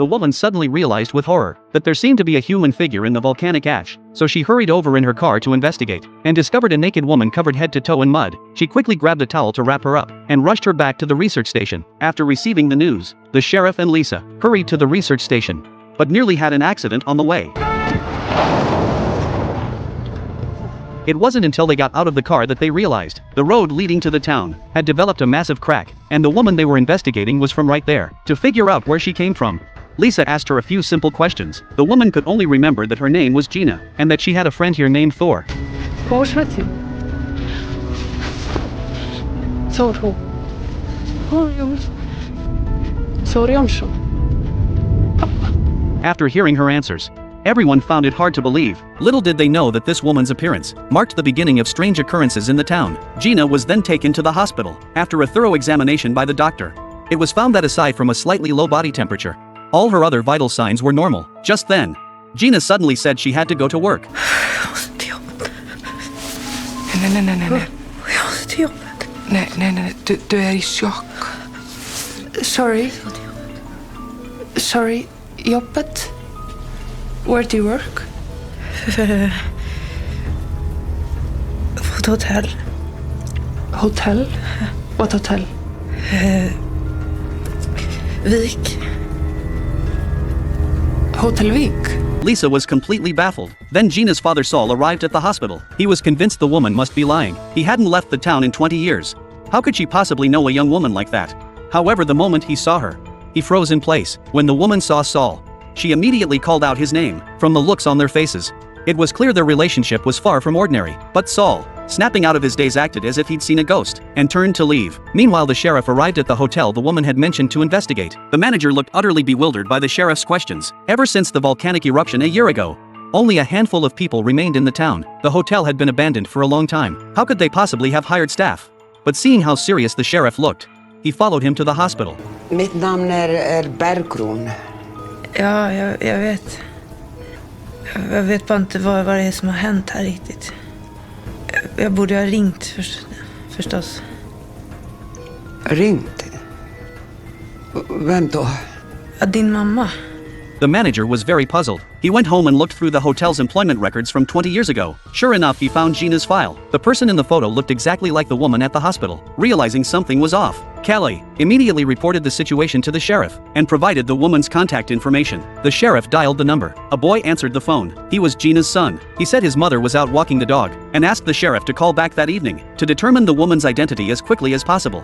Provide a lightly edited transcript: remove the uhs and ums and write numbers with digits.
the woman suddenly realized with horror that there seemed to be a human figure in the volcanic ash, so she hurried over in her car to investigate, and discovered a naked woman covered head to toe in mud. She quickly grabbed a towel to wrap her up, and rushed her back to the research station. After receiving the news, the sheriff and Lisa hurried to the research station, but nearly had an accident on the way. It wasn't until they got out of the car that they realized the road leading to the town had developed a massive crack, and the woman they were investigating was from right there. To figure out where she came from, Lisa asked her a few simple questions. The woman could only remember that her name was Gina, and that she had a friend here named Thor. After hearing her answers, everyone found it hard to believe. Little did they know that this woman's appearance marked the beginning of strange occurrences in the town. Gina was then taken to the hospital. After a thorough examination by the doctor, it was found that aside from a slightly low body temperature, all her other vital signs were normal. Just then, Gina suddenly said she had to go to work. Sorry, jobbet? Where do you work? Hotel. Hotel? What hotel? Vik. Hotel Vik? Lisa was completely baffled. Then Gina's father Saul arrived at the hospital. He was convinced the woman must be lying. He hadn't left the town in 20 years. How could she possibly know a young woman like that? However, the moment he saw her, he froze in place. When the woman saw Saul, she immediately called out his name. From the looks on their faces, it was clear their relationship was far from ordinary. But Saul, snapping out of his daze, acted as if he'd seen a ghost, and turned to leave. Meanwhile, the sheriff arrived at the hotel the woman had mentioned to investigate. The manager looked utterly bewildered by the sheriff's questions. Ever since the volcanic eruption a year ago, only a handful of people remained in the town. The hotel had been abandoned for a long time. How could they possibly have hired staff? But seeing how serious the sheriff looked, he followed him to the hospital. Mitt namn är Bergkron. Ja, jag vet. Jag vet bara inte vad det är som har hänt här riktigt. Jag borde ha ringt förstås. Ringt? Vem då? Ja, din mamma. The manager was very puzzled. He went home and looked through the hotel's employment records from 20 years ago. Sure enough, he found Gina's file. The person in the photo looked exactly like the woman at the hospital. Realizing something was off, Kelly immediately reported the situation to the sheriff and provided the woman's contact information. The sheriff dialed the number. A boy answered the phone. He was Gina's son. He said his mother was out walking the dog and asked the sheriff to call back that evening to determine the woman's identity as quickly as possible.